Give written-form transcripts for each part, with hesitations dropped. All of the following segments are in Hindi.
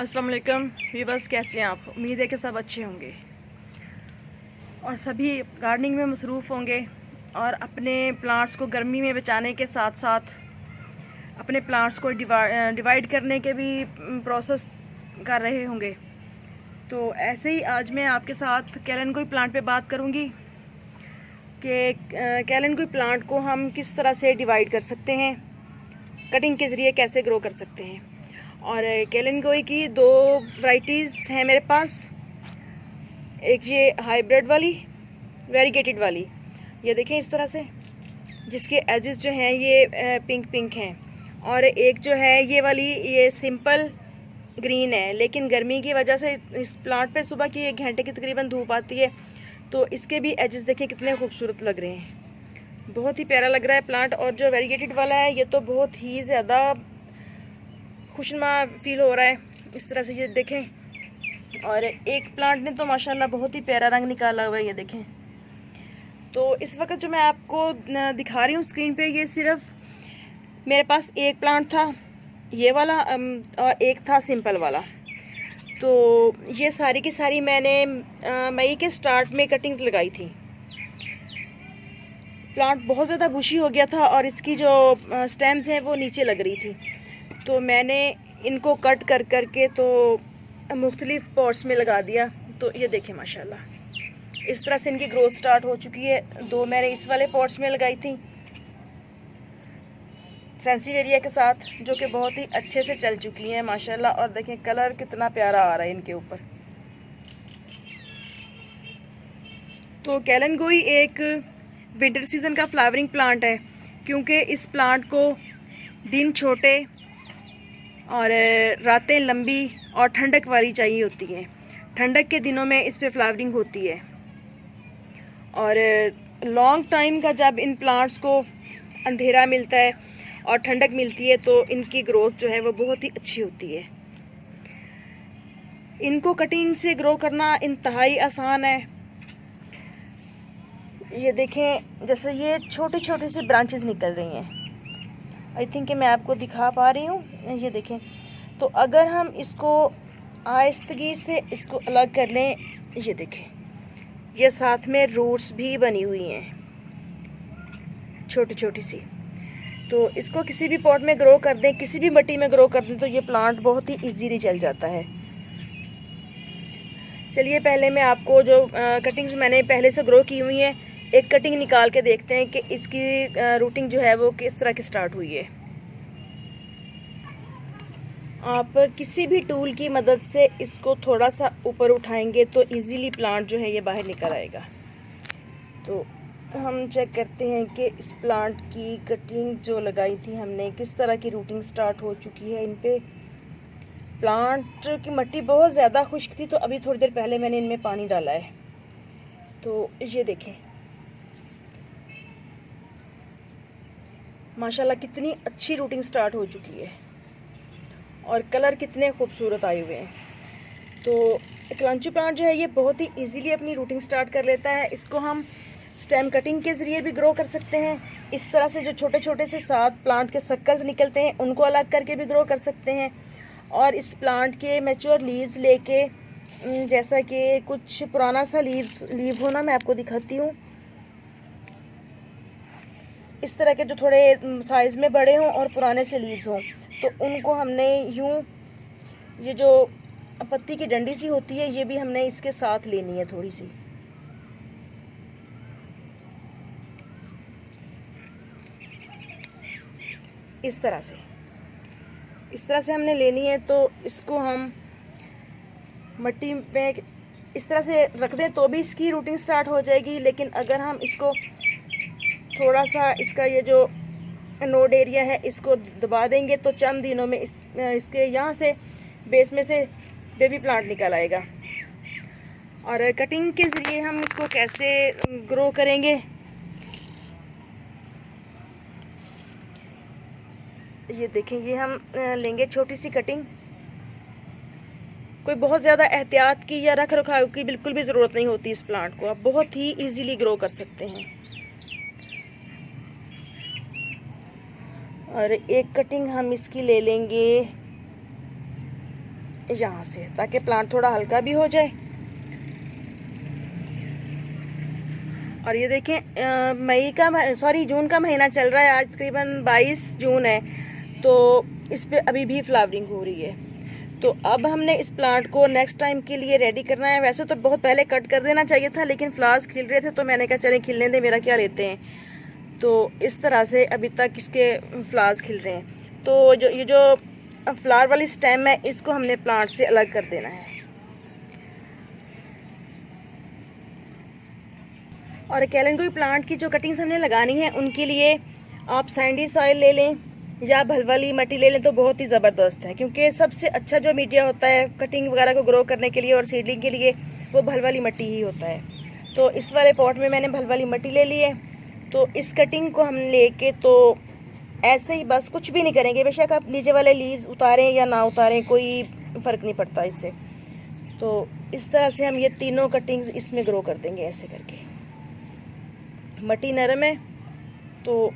अस्सलाम वालेकुम व्यूअर्स, कैसे हैं आप? उम्मीद है कि सब अच्छे होंगे और सभी गार्डनिंग में मसरूफ़ होंगे और अपने प्लांट्स को गर्मी में बचाने के साथ साथ अपने प्लांट्स को डिवाइड करने के भी प्रोसेस कर रहे होंगे। तो ऐसे ही आज मैं आपके साथ कैलेंडुई प्लांट पे बात करूंगी कि कैलेंडुई प्लांट को हम किस तरह से डिवाइड कर सकते हैं, कटिंग के ज़रिए कैसे ग्रो कर सकते हैं। और कैलेंडुई की दो वैरायटीज़ हैं मेरे पास। एक ये हाइब्रिड वाली, वेरीगेटेड वाली, ये देखें इस तरह से, जिसके एजेस जो हैं ये पिंक पिंक हैं। और एक जो है ये वाली, ये सिंपल ग्रीन है, लेकिन गर्मी की वजह से इस प्लांट पे सुबह की 1 घंटे की तकरीबन धूप आती है, तो इसके भी एजेस देखें कितने खूबसूरत लग रहे हैं, बहुत ही प्यारा लग रहा है प्लांट। और जो वेरीगेटेड वाला है ये तो बहुत ही ज़्यादा खुशनुमा फील हो रहा है, इस तरह से ये देखें। और एक प्लांट ने तो माशाल्लाह बहुत ही प्यारा रंग निकाला हुआ है, ये देखें। तो इस वक्त जो मैं आपको दिखा रही हूँ स्क्रीन पे, ये सिर्फ मेरे पास एक प्लांट था, ये वाला, और एक था सिंपल वाला। तो ये सारी की सारी मैंने मई के स्टार्ट में कटिंग्स लगाई थी। प्लांट बहुत ज़्यादा बुशी हो गया था और इसकी जो स्टेम्स हैं वो नीचे लग रही थी, तो मैंने इनको कट कर करके तो मुख्तलिफ पॉट्स में लगा दिया। तो ये देखें माशाल्लाह इस तरह से इनकी ग्रोथ स्टार्ट हो चुकी है। 2 मैंने इस वाले पॉट्स में लगाई थी सेंसिवेरिया के साथ, जो कि बहुत ही अच्छे से चल चुकी हैं माशाल्लाह। और देखें कलर कितना प्यारा आ रहा है इनके ऊपर। तो कैलेंडुई एक विंटर सीज़न का फ्लावरिंग प्लांट है, क्योंकि इस प्लांट को दिन छोटे और रातें लंबी और ठंडक वाली चाहिए होती हैं। ठंडक के दिनों में इस पे फ्लावरिंग होती है, और लॉन्ग टाइम का जब इन प्लांट्स को अंधेरा मिलता है और ठंडक मिलती है तो इनकी ग्रोथ जो है वो बहुत ही अच्छी होती है। इनको कटिंग से ग्रो करना इंतहाई आसान है। ये देखें, जैसे ये छोटी छोटी सी ब्रांचेस निकल रही हैं, आई थिंक कि मैं आपको दिखा पा रही हूँ, ये देखें। तो अगर हम इसको आहिस्तगी से इसको अलग कर लें, ये देखें, ये साथ में रूट्स भी बनी हुई हैं छोटी छोटी सी। तो इसको किसी भी पॉट में ग्रो कर दें, किसी भी मिट्टी में ग्रो कर दें, तो ये प्लांट बहुत ही इजीली चल जाता है। चलिए पहले मैं आपको जो कटिंग्स मैंने पहले से ग्रो की हुई हैं, एक कटिंग निकाल के देखते हैं कि इसकी रूटिंग जो है वो किस तरह की स्टार्ट हुई है। आप किसी भी टूल की मदद से इसको थोड़ा सा ऊपर उठाएंगे तो इजीली प्लांट जो है ये बाहर निकल आएगा। तो हम चेक करते हैं कि इस प्लांट की कटिंग जो लगाई थी हमने, किस तरह की रूटिंग स्टार्ट हो चुकी है इन पे। प्लांट की मिट्टी बहुत ज़्यादा खुश्क थी, तो अभी थोड़ी देर पहले मैंने इनमें पानी डाला है। तो ये देखें माशाल्लाह कितनी अच्छी रूटिंग स्टार्ट हो चुकी है और कलर कितने खूबसूरत आए हुए हैं। तो कैलेंडुई प्लांट जो है ये बहुत ही इजीली अपनी रूटिंग स्टार्ट कर लेता है। इसको हम स्टेम कटिंग के ज़रिए भी ग्रो कर सकते हैं। इस तरह से जो छोटे छोटे से 7 प्लांट के सक्कर्स निकलते हैं उनको अलग करके भी ग्रो कर सकते हैं। और इस प्लांट के मैच्योर लीव्स लेके, जैसा कि कुछ पुराना सा लीव होना, मैं आपको दिखाती हूँ। इस तरह के जो थोड़े साइज़ में बड़े हों और पुराने से लीव्स हों, तो उनको हमने यूँ, ये जो पत्ती की डंडी सी होती है ये भी हमने इसके साथ लेनी है थोड़ी सी। इस तरह से हमने लेनी है। तो इसको हम मिट्टी में इस तरह से रख दें तो भी इसकी रूटिंग स्टार्ट हो जाएगी। लेकिन अगर हम इसको थोड़ा सा, इसका ये जो नोड एरिया है इसको दबा देंगे तो चंद दिनों में इसके यहाँ से बेस में से बेबी प्लांट निकल आएगा। और कटिंग के ज़रिए हम इसको कैसे ग्रो करेंगे, ये देखें। ये हम लेंगे छोटी सी कटिंग, कोई बहुत ज़्यादा एहतियात की या रख रखाव की बिल्कुल भी ज़रूरत नहीं होती। इस प्लांट को आप बहुत ही इजीली ग्रो कर सकते हैं। और एक कटिंग हम इसकी ले लेंगे यहाँ से, ताकि प्लांट थोड़ा हल्का भी हो जाए। और ये देखें जून का महीना चल रहा है, आज तकरीबन 22 जून है, तो इस पे अभी भी फ्लावरिंग हो रही है। तो अब हमने इस प्लांट को नेक्स्ट टाइम के लिए रेडी करना है। वैसे तो बहुत पहले कट कर देना चाहिए था, लेकिन फ्लावर्स खिल रहे थे तो मैंने कहा चलें खिलने दे, मेरा क्या लेते हैं। तो इस तरह से अभी तक इसके फ्लावर्स खिल रहे हैं। तो ये जो फ्लावर वाली स्टेम है, इसको हमने प्लांट से अलग कर देना है। और कैलेंडुई प्लांट की जो कटिंग्स हमने लगानी है, उनके लिए आप सैंडी सॉइल ले लें या भलवाली मिट्टी ले लें तो बहुत ही ज़बरदस्त है, क्योंकि सबसे अच्छा जो मीडिया होता है कटिंग वगैरह को ग्रो करने के लिए और सीडलिंग के लिए, वो भलवाली मिट्टी ही होता है। तो इस वाले पॉट में मैंने भलवाली मिट्टी ले ली है। तो इस कटिंग को हम लेके तो ऐसे ही बस कुछ भी नहीं करेंगे, बेशक आप नीचे वाले लीव्स उतारें या ना उतारें, कोई फ़र्क नहीं पड़ता इससे। तो इस तरह से हम ये तीनों कटिंग्स इसमें ग्रो कर देंगे ऐसे करके। मिट्टी नरम है तो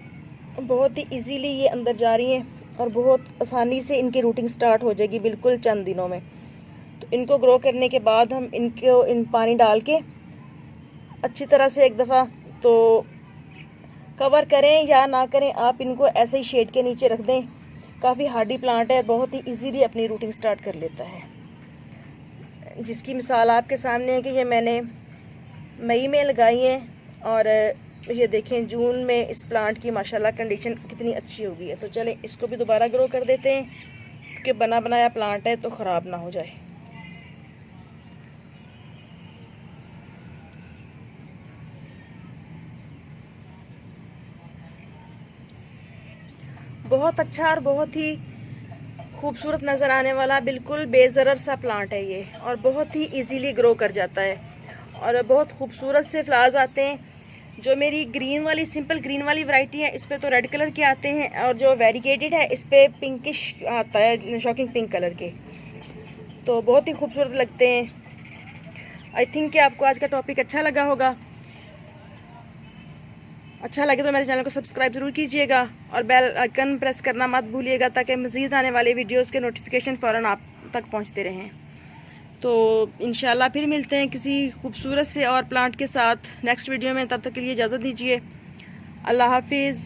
बहुत ही इजीली ये अंदर जा रही हैं और बहुत आसानी से इनकी रूटिंग स्टार्ट हो जाएगी बिल्कुल चंद दिनों में। तो इनको ग्रो करने के बाद हम इन पानी डाल के अच्छी तरह से एक दफ़ा तो कवर करें या ना करें, आप इनको ऐसे ही शेड के नीचे रख दें। काफ़ी हार्डी प्लांट है, बहुत ही इजीली अपनी रूटिंग स्टार्ट कर लेता है, जिसकी मिसाल आपके सामने है कि ये मैंने मई में लगाई है और ये देखें जून में इस प्लांट की माशाल्लाह कंडीशन कितनी अच्छी हो गई है। तो चलें इसको भी दोबारा ग्रो कर देते हैं, क्योंकि बना बनाया प्लांट है तो ख़राब ना हो जाए। बहुत अच्छा और बहुत ही खूबसूरत नज़र आने वाला बिल्कुल बेज़रर सा प्लांट है ये, और बहुत ही इजीली ग्रो कर जाता है और बहुत खूबसूरत से फ्लावर्स आते हैं। जो मेरी ग्रीन वाली सिंपल ग्रीन वाली वैरायटी है, इस पे तो रेड कलर के आते हैं, और जो वेरीगेटेड है इस पे पिंकिश आता है, शॉकिंग पिंक कलर के। तो बहुत ही खूबसूरत लगते हैं। आई थिंक कि आपको आज का टॉपिक अच्छा लगा होगा। अच्छा लगे तो मेरे चैनल को सब्सक्राइब ज़रूर कीजिएगा और बेल आइकन प्रेस करना मत भूलिएगा, ताकि मज़ीद आने वाले वीडियोस के नोटिफिकेशन फ़ौरन आप तक पहुंचते रहें। तो इंशाल्लाह फिर मिलते हैं किसी खूबसूरत से और प्लांट के साथ नेक्स्ट वीडियो में। तब तक के लिए इजाज़त दीजिए। अल्लाह हाफिज़।